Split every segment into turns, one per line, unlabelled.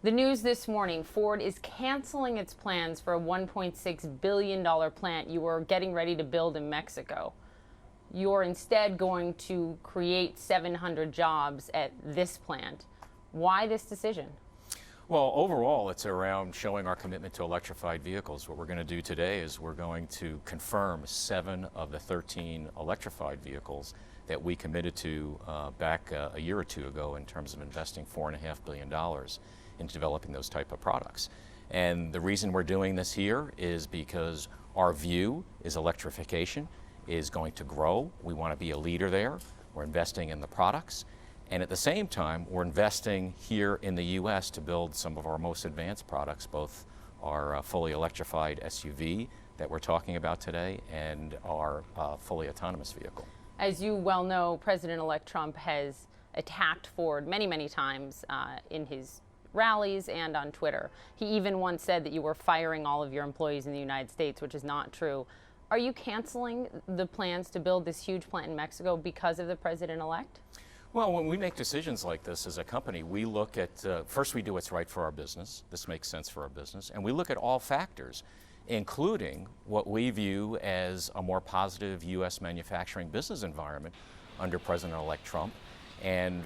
The news this morning, Ford is canceling its plans for a $1.6 billion plant you were getting ready to build in Mexico. You're instead going to create 700 jobs at this plant. Why this decision?
Well, overall, it's around showing our commitment to electrified vehicles. What we're going to do today is we're going to confirm 7 of the 13 electrified vehicles that we committed to back a year or two ago in terms of investing $4.5 billion into developing those type of products. And the reason we're doing this here is because our view is electrification is going to grow. We want to be a leader there. We're investing in the products. And at the same time, we're investing here in the U.S. to build some of our most advanced products, both our fully electrified SUV that we're talking about today and our fully autonomous vehicle.
As you well know, President-elect Trump has attacked Ford many, many times in his rallies and on Twitter. He even once said that you were firing all of your employees in the United States, which is not true. Are you canceling the plans to build this huge plant in Mexico because of the president-elect?
Well, when we make decisions like this as a company, we look at, first we do what's right for our business. This makes sense for our business. And we look at all factors, including what we view as a more positive U.S. manufacturing business environment under President-elect Trump. And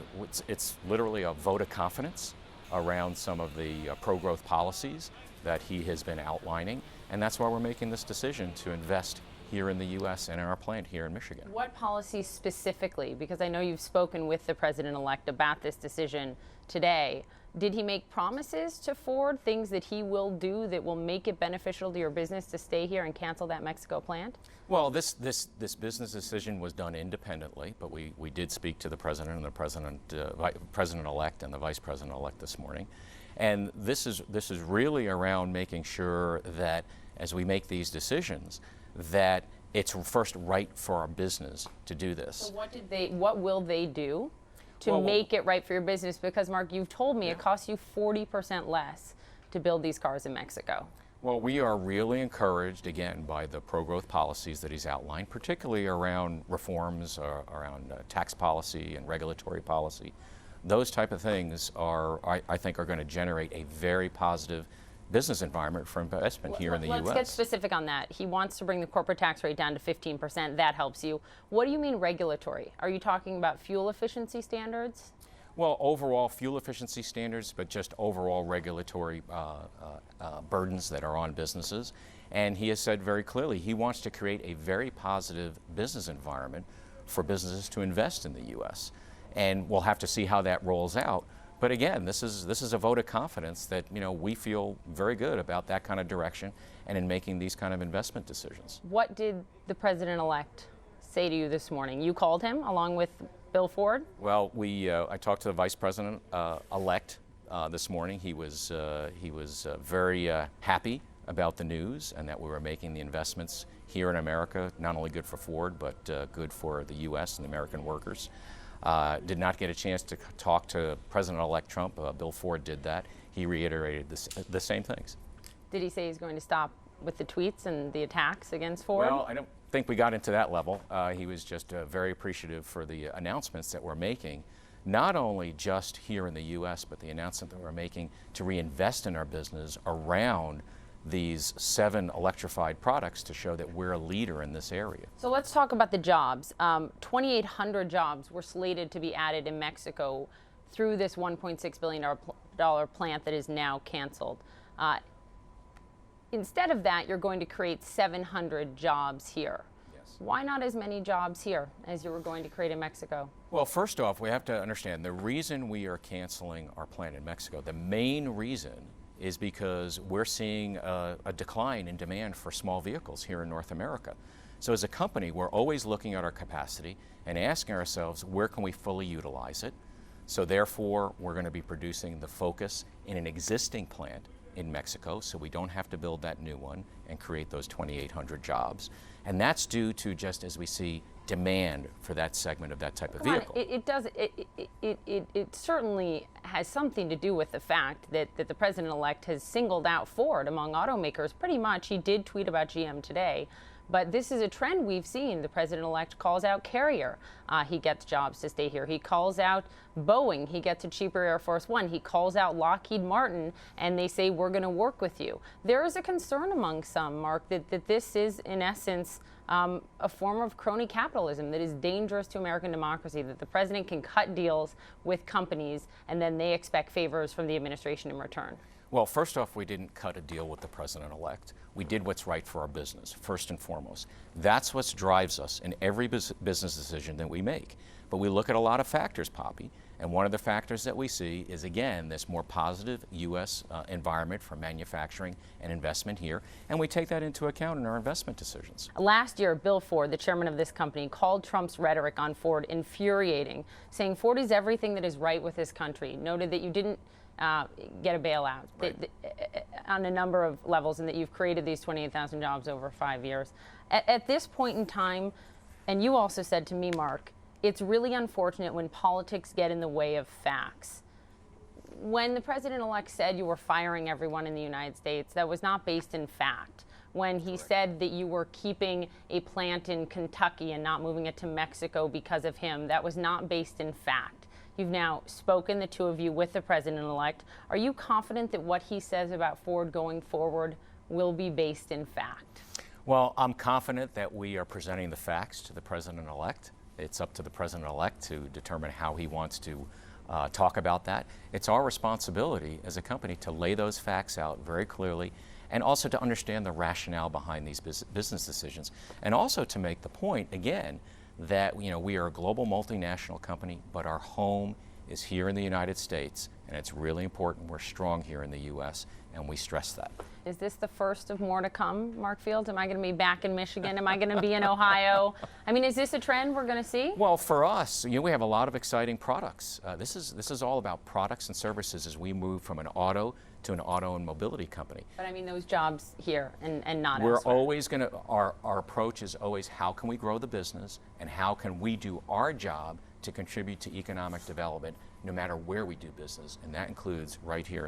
it's literally a vote of confidence around some of the pro-growth policies that he has been outlining. And that's why we're making this decision to invest here in the U.S. and in our plant here in Michigan.
What policies specifically? Because I know you've spoken with the president-elect about this decision today. Did he make promises to Ford, things that he will do that will make it beneficial to your business to stay here and cancel that Mexico plant?
Well, this business decision was done independently, but we did speak to the president and the president-elect and the vice president-elect this morning. And this is really around making sure that as we make these decisions, that it's first right for our business to do this.
So what will they do to make it right for your business? Because Mark, you've told me it costs you 40% less to build these cars in Mexico.
Well, we are really encouraged, again, by the pro-growth policies that he's outlined, particularly around reforms, around tax policy and regulatory policy. Those type of things I think are going to generate a very positive business environment for investment here in the U.S.
Let's get specific on that. He wants to bring the corporate tax rate down to 15%. That helps you. What do you mean regulatory? Are you talking about fuel efficiency standards?
Well, overall fuel efficiency standards, but just overall regulatory burdens that are on businesses. And he has said very clearly he wants to create a very positive business environment for businesses to invest in the U.S. And we'll have to see how that rolls out. But again, this is a vote of confidence that we feel very good about that kind of direction and in making these kind of investment decisions.
What did the president-elect say to you this morning? You called him along with Bill Ford?
Well, I talked to the vice president-elect this morning. He was very happy about the news and that we were making the investments here in America, not only good for Ford, but good for the U.S. and the American workers. Did not get a chance to talk to President-elect Trump. Bill Ford did that. He reiterated the same things.
Did he say he's going to stop with the tweets and the attacks against Ford?
Well, I don't think we got into that level. He was just very appreciative for the announcements that we're making, not only just here in the U.S., but the announcement that we're making to reinvest in our business around these 7 electrified products to show that we're a leader in this area.
So let's talk about the jobs. 2,800 jobs were slated to be added in Mexico through this $1.6 billion plant that is now canceled. Instead of that, you're going to create 700 jobs here.
Yes.
Why not as many jobs here as you were going to create in Mexico?
Well, first off, we have to understand the reason we are canceling our plant in Mexico, the main reason is because we're seeing a decline in demand for small vehicles here in North America. So as a company, we're always looking at our capacity and asking ourselves, where can we fully utilize it? So therefore, we're going to be producing the Focus in an existing plant in Mexico, so we don't have to build that new one and create those 2,800 jobs. And that's due to, just as we see, demand for that segment of that type of vehicle.
It certainly has something to do with the fact that the president-elect has singled out Ford among automakers pretty much. He did tweet about GM today, But this is a trend we've seen. The president-elect calls out Carrier. He gets jobs to stay here. He calls out Boeing. He gets a cheaper Air Force One. He calls out Lockheed Martin, and they say, we're going to work with you. There is a concern among some, Mark, that this is, in essence, a form of crony capitalism that is dangerous to American democracy, that the president can cut deals with companies and then they expect favors from the administration in return.
Well, first off, we didn't cut a deal with the president-elect. We did what's right for our business, first and foremost. That's what drives us in every business decision that we make. But we look at a lot of factors, Poppy, and one of the factors that we see is, again, this more positive U.S. Environment for manufacturing and investment here, and we take that into account in our investment decisions.
Last year, Bill Ford, the chairman of this company, called Trump's rhetoric on Ford infuriating, saying Ford is everything that is right with this country, noted that you didn't get a bailout
Right.
on a number of levels, and that you've created these 28,000 jobs over 5 years. At this point in time, and you also said to me, Mark, it's really unfortunate when politics get in the way of facts. When the president-elect said you were firing everyone in the United States, that was not based in fact. When he said that you were keeping a plant in Kentucky and not moving it to Mexico because of him, that was not based in fact. You've now spoken, the two of you, with the president-elect. Are you confident that what he says about Ford going forward will be based in fact?
Well, I'm confident that we are presenting the facts to the president-elect. It's up to the president-elect to determine how he wants to talk about that. It's our responsibility as a company to lay those facts out very clearly, and also to understand the rationale behind these business decisions, and also to make the point, again, that we are a global multinational company, but our home is here in the United States, and it's really important we're strong here in the U.S., and we stress that.
Is this the first of more to come, Mark Fields? Am I going to be back in Michigan? Am I going to be in Ohio? I mean, is this a trend we're going to see?
Well, for us, we have a lot of exciting products. This is all about products and services as we move from an auto to an auto and mobility company.
But I mean, those jobs here and not
We're
elsewhere.
always going to, our approach is always how can we grow the business and how can we do our job to contribute to economic development no matter where we do business, and that includes right here.